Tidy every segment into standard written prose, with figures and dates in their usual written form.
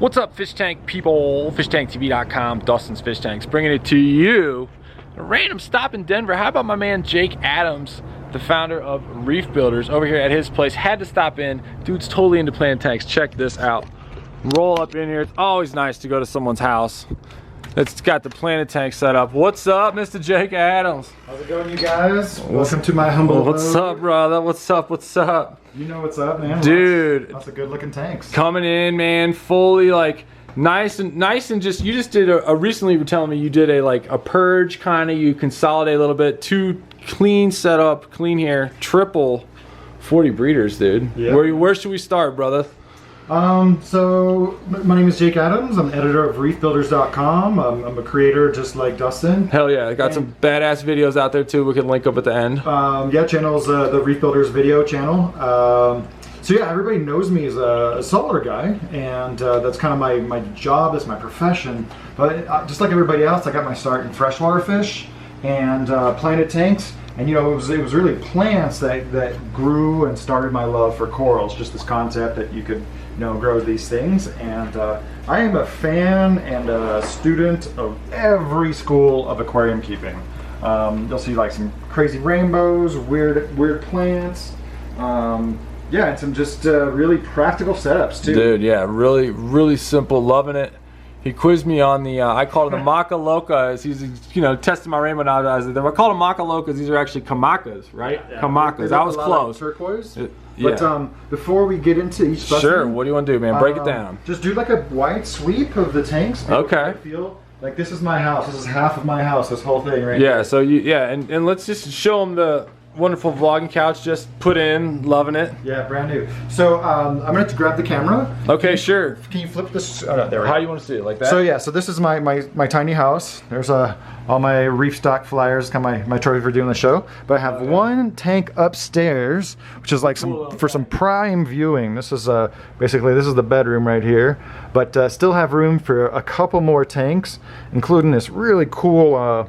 What's up, fish tank people? FishTankTV.com, Dustin's Fish Tanks, bringing it to you. A random stop in Denver. How about my man Jake Adams, the founder of Reef Builders, over here at his place? Had to stop in. Dude's totally into planting tanks. Check this out. Roll up in here. It's always nice to go to someone's house. It's got the planted tank set up. What's up, Mr. Jake Adams? How's it going, you guys? Welcome to my humble abode. What's up, brother? What's up? What's up? You know what's up, man. Dude. Lots of good looking tanks. Coming in, man, fully like nice and just, you just did recently you were telling me you did a purge kind of, you consolidate a little bit, two clean setup, clean here, triple 40 breeders, dude. Yeah. Where should we start, brother? So my name is Jake Adams. I'm editor of reefbuilders.com. I'm a creator just like Dustin. Hell yeah, I got some badass videos out there too. We can link up at the end. Yeah, channel's the Reef Builders video channel. So yeah, everybody knows me as a saltwater guy, and that's kind of my job, that's my profession. But just like everybody else, I got my start in freshwater fish and planted tanks. And you know, it was really plants that grew and started my love for corals. Just this concept that you could, you know, grow these things. And I am a fan and a student of every school of aquarium keeping. You'll see like some crazy rainbows, weird plants. Yeah, and some just really practical setups too. Dude, yeah, really simple, loving it. He quizzed me on the, I called them the Maca Locas. He's, you know, testing my rainbow now. I called them Maca Locas. These are actually Kamacas, right? Yeah. Kamacas. I was close. Like turquoise. Yeah. But before we get into each specimen, sure. What do you want to do, man? Break it down. Just do like a wide sweep of the tanks. Okay. I feel like this is my house. This is half of my house. This whole thing right here. Yeah. So and let's just show them the wonderful vlogging couch just put in, loving it. Yeah, brand new. So I'm gonna have to grab the camera. Okay, sure. Can you flip this? Oh, no, there we go. How do you want to see it? Like that? So yeah, so this is my tiny house. There's all my reef stock flyers, kind of my trophy for doing the show. But I have one tank upstairs, which is like for some prime viewing. This is basically this is the bedroom right here. But still have room for a couple more tanks, including this really cool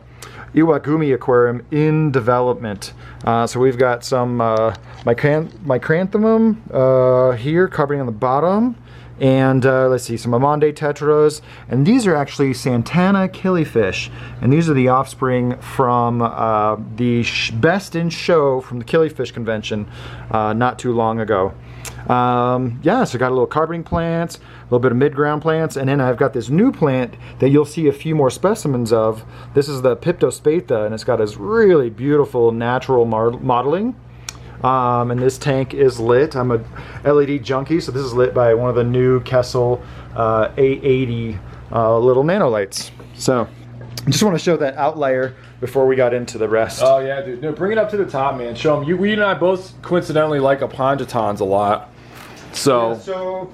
Iwagumi aquarium in development. So we've got some micranthemum here covering on the bottom, and let's see, some Amande tetras, and these are actually Santana killifish, and these are the offspring from the best in show from the killifish convention not too long ago. Yeah, so got a little carboning plants, a little bit of mid-ground plants, and then I've got this new plant that you'll see a few more specimens of. This is the Piptospatha, and it's got this really beautiful natural modeling. And this tank is lit. I'm a LED junkie, so this is lit by one of the new Kessel 880 little nanolights. So I just want to show that outlier before we got into the rest. Oh yeah, dude. No, bring it up to the top, man. Show them. We and I both coincidentally like Apongitons a lot. So. Yeah, so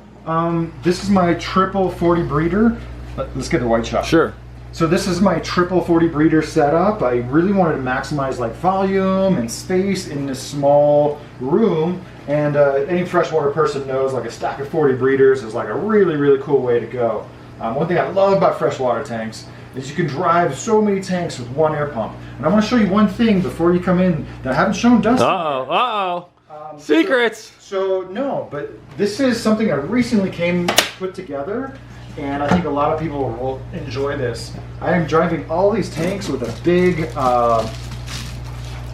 this is my triple 40 breeder. Let's get the white shot. Sure. So this is my triple 40 breeder setup. I really wanted to maximize like volume and space in this small room. And any freshwater person knows like a stack of 40 breeders is like a really cool way to go. One thing I love about freshwater tanks is you can drive so many tanks with one air pump. And I want to show you one thing before you come in that I haven't shown Dustin. Secrets! So no, but this is something I recently put together, and I think a lot of people will enjoy this. I am driving all these tanks with a big, I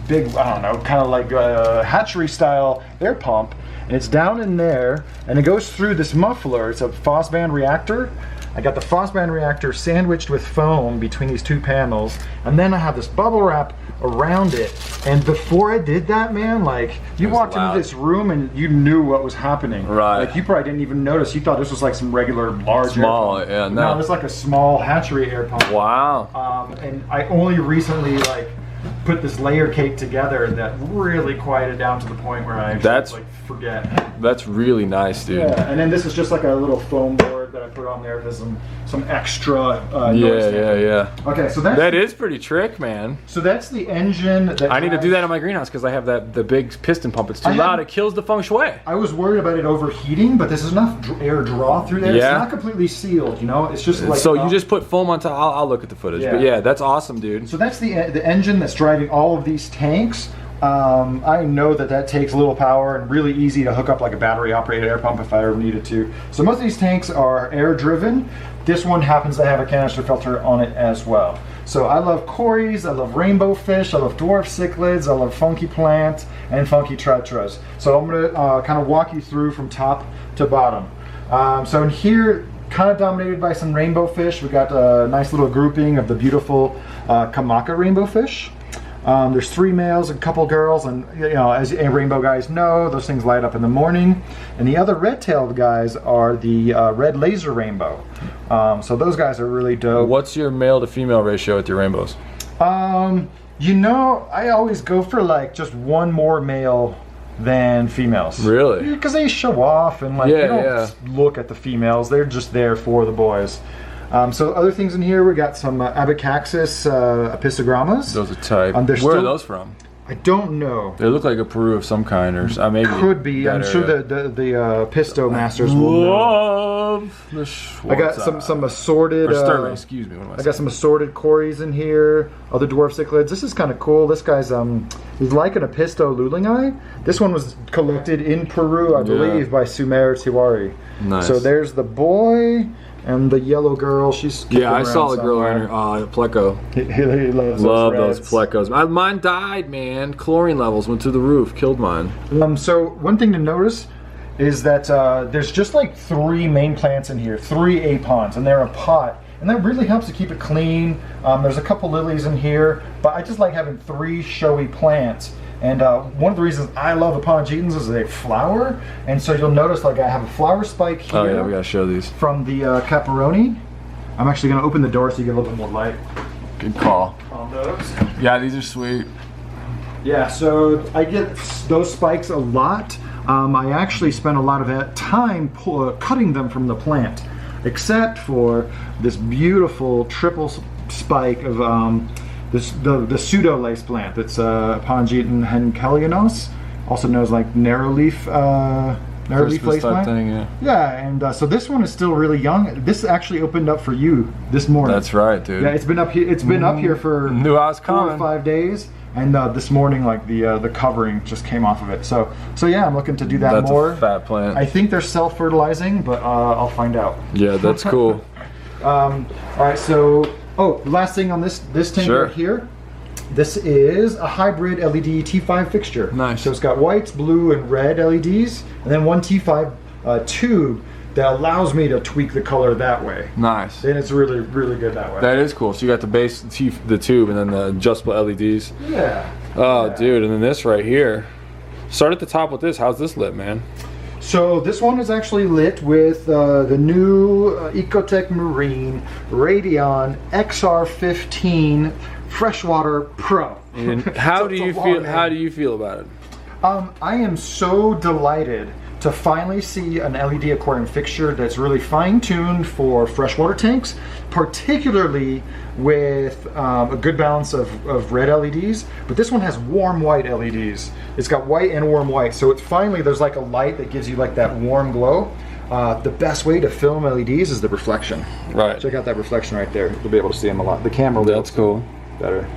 don't know, kind of like a hatchery style air pump, and it's down in there, and it goes through this muffler. It's a Phosband reactor. I got the Phosband reactor sandwiched with foam between these two panels, and then I have this bubble wrap around it. And before I did that, man, like you walked into this room and you knew what was happening. Right. Like you probably didn't even notice. You thought this was like some regular large small air pump. Yeah, no, it's like a small hatchery air pump. Wow. And I only recently like put this layer cake together that really quieted down to the point where I actually forget. That's really nice, dude. Yeah, and then this is just like a little foam board that I put on there for some extra noise. Yeah. Okay, so that is pretty trick, man. So that's the engine. That I need to do that in my greenhouse because I have the big piston pump. It's too loud. It kills the feng shui. I was worried about it overheating, but there's enough air draw through there. Yeah. It's not completely sealed, you know. It's just like so you just put foam on top. I'll look at the footage, but yeah, that's awesome, dude. So that's the engine that's driving all of these tanks I know that takes little power and really easy to hook up like a battery operated air pump if I ever needed to. So most of these tanks are air driven. This one happens to have a canister filter on it as well. So I love cories, I love rainbow fish, I love dwarf cichlids, I love funky plants, and funky tetras. So I'm going to kind of walk you through from top to bottom. So in here, kind of dominated by some rainbow fish. We got a nice little grouping of the beautiful Kamaka rainbow fish. There's 3 males and a couple girls, and you know, as rainbow guys know, those things light up in the morning. And the other red-tailed guys are the red laser rainbow. So those guys are really dope. What's your male to female ratio with your rainbows? You know, I always go for like just one more male than females. Really? Because they show off and like they don't look at the females. They're just there for the boys. So other things in here, we got some Abicaxis apistogrammas. Those are tight. Where are those from? I don't know. They look like a Peru of some kind, or maybe could be. I'm sure the Pisto masters will know. I got some assorted. Excuse me. What am I got some assorted cories in here. Other dwarf cichlids. This is kind of cool. This guy's he's like an Apisto lulingi. This one was collected in Peru, I believe, by Sumer Tiwari. Nice. So there's the boy. And the yellow girl, she's I saw the girl in her pleco. He loves those plecos. Mine died, man. Chlorine levels went through the roof, killed mine. So one thing to notice is that there's just like 3 main plants in here, 3 apons, and they're a pot, and that really helps to keep it clean. There's a couple lilies in here, but I just like having 3 showy plants. And one of the reasons I love Aponagitans is they flower, and so you'll notice like I have a flower spike here. Oh yeah, we gotta show these. From the Caparoni. I'm actually gonna open the door so you get a little bit more light. Good call. On those. Yeah, these are sweet. Yeah, so I get those spikes a lot. I actually spend a lot of time cutting them from the plant, except for this beautiful triple spike of the Pseudo lace plant that's Aponagitan henkelianos, also known as like narrow leaf lace plant. Thing, yeah, and so this one is still really young. This actually opened up for you this morning. That's right, dude. Yeah, it's been up here. It's been up here for knew I was 4 coming. or 5 days, and this morning like the covering just came off of it. So yeah, I'm looking to do that more. That's a fat plant. I think they're self-fertilizing, but I'll find out. Yeah, that's cool. All right, so. Oh, the last thing on this tank right here, this is a hybrid LED T5 fixture. Nice. So it's got white, blue, and red LEDs, and then one T5 tube that allows me to tweak the color that way. Nice. And it's really, really good that way. That is cool. So you got the base, the tube, and then the adjustable LEDs. Yeah. Oh, yeah. Dude, and then this right here. Start at the top with this. How's this lit, man? So this one is actually lit with the new Ecotec Marine Radeon XR15 Freshwater Pro. And how do you feel? How do you feel about it? I am so delighted to finally see an LED aquarium fixture that's really fine-tuned for freshwater tanks, particularly with a good balance of red LEDs, but this one has warm white LEDs. It's got white and warm white, so it's finally, there's like a light that gives you like that warm glow. The best way to film LEDs is the reflection. Right. Check out that reflection right there. You'll be able to see them a lot. The camera will. That's cool. Better.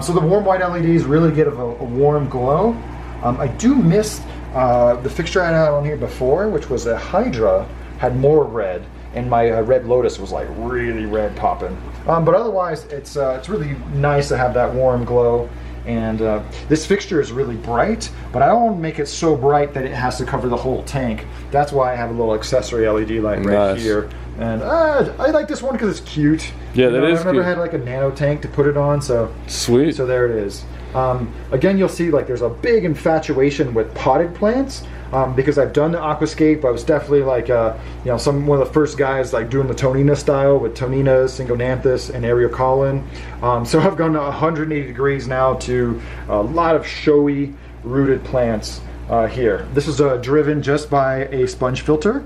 So the warm white LEDs really give a warm glow. I do miss the fixture I had on here before, which was a Hydra, had more red, and my Red Lotus was like really red popping. But otherwise, it's really nice to have that warm glow. And this fixture is really bright, but I don't want to make it so bright that it has to cover the whole tank. That's why I have a little accessory LED light right here. And I like this one because it's cute. Yeah, that is I've never had like a nano tank to put it on, so sweet. So there it is. Again, you'll see like there's a big infatuation with potted plants because I've done the aquascape. I was definitely like one of the first guys like doing the Tonina style with Tonina, Syngonanthus, and Areocolon. So I've gone 180 degrees now to a lot of showy rooted plants here. This is driven just by a sponge filter.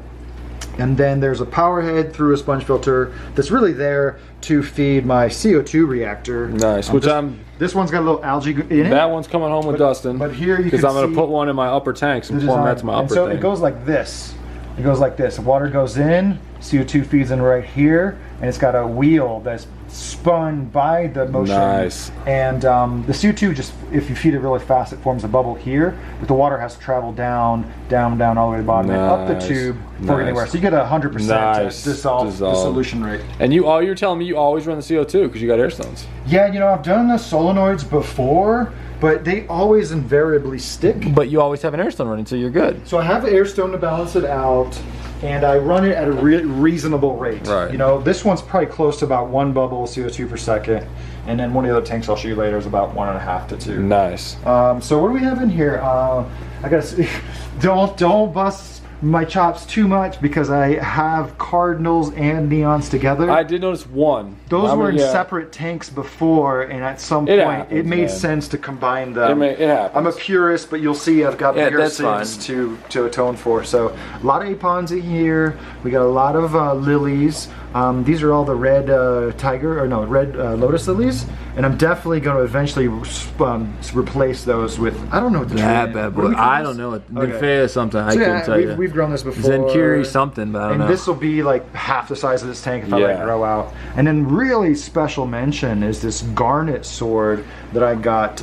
And then there's a power head through a sponge filter that's really there to feed my CO2 reactor. Nice. This one's got a little algae in it. That one's coming home with Dustin. But here you can see, because I'm going to put one in my upper tanks and plumb that to my upper tank. So it goes like this. It goes like this. The water goes in, CO2 feeds in right here, and it's got a wheel that's spun by the motion. Nice. And the CO2 just, if you feed it really fast, it forms a bubble here, but the water has to travel down all the way to the bottom and up the tube before anywhere. So you get 100% dissolve the solution rate. And you're telling me you always run the CO2 because you got air stones. Yeah, you know, I've done the solenoids before, but they always invariably stick. But you always have an air stone running, so you're good. So I have an air stone to balance it out, and I run it at a reasonable rate. Right. You know, this one's probably close to about 1 bubble of CO2 per second, and then one of the other tanks I'll show you later is about 1.5 to 2. Nice. So what do we have in here? I gotta see. Don't bust my chops too much because I have cardinals and neons together. I did notice one. Those were in separate tanks before, and at some point it made sense to combine them. It happens. I'm a purist, but you'll see I've got bigger sins to atone for. So a lot of apons in here. We got a lot of lilies. These are all the red red lotus lilies, and I'm definitely going to eventually replace those with, I don't know what the I don't know. Nymphaea something. I couldn't tell you. We've grown this before. Zenkiri something, but I don't know. And this will be like half the size of this tank if I let it grow out. And then really special mention is this Garnet Sword that I got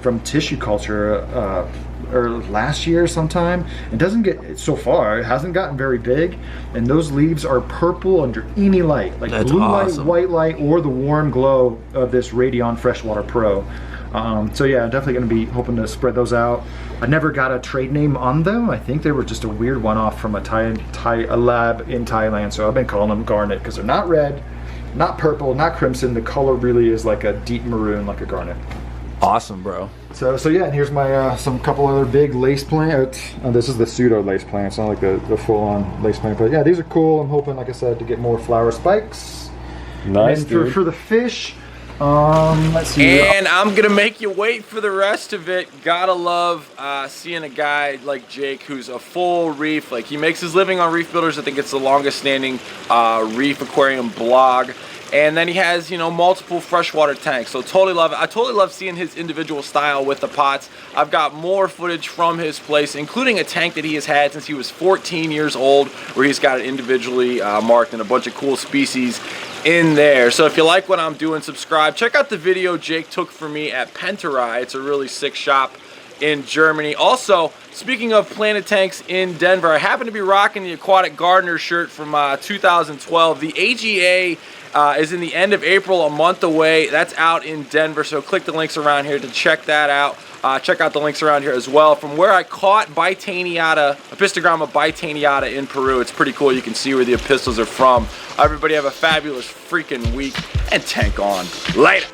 from tissue culture or last year sometime. It doesn't get, so far, it hasn't gotten very big. And those leaves are purple under any light, like blue light, white light, or the warm glow of this Radeon Freshwater Pro. So yeah, I'm definitely going to be hoping to spread those out. I never got a trade name on them. I think they were just a weird one-off from a lab in Thailand. So I've been calling them Garnet because they're not red, not purple, not crimson. The color really is like a deep maroon, like a garnet. Awesome, bro. So yeah, and here's my couple other big lace plants. This is the Pseudo lace plant. It's not like the full-on lace plant, but yeah, these are cool. I'm hoping, like I said, to get more flower spikes. Nice, and then for the fish. Let's see. And I'm gonna make you wait for the rest of it. Gotta love seeing a guy like Jake who's a full reef. Like, he makes his living on Reef Builders. I think it's the longest standing reef aquarium blog. And then he has, you know, multiple freshwater tanks. So totally love it. I totally love seeing his individual style with the pots. I've got more footage from his place, including a tank that he has had since he was 14 years old, where he's got it individually marked and a bunch of cool species in there. So if you like what I'm doing, subscribe. Check out the video Jake took for me at Penterai. It's a really sick shop in Germany. Also, speaking of Planet Tanks in Denver, I happen to be rocking the Aquatic Gardener shirt from 2012. The AGA is in the end of April, a month away. That's out in Denver, so click the links around here to check that out. Check out the links around here as well. From where I caught Apistos bitanniata in Peru. It's pretty cool. You can see where the Apistos are from. Everybody have a fabulous freaking week, and tank on. Later.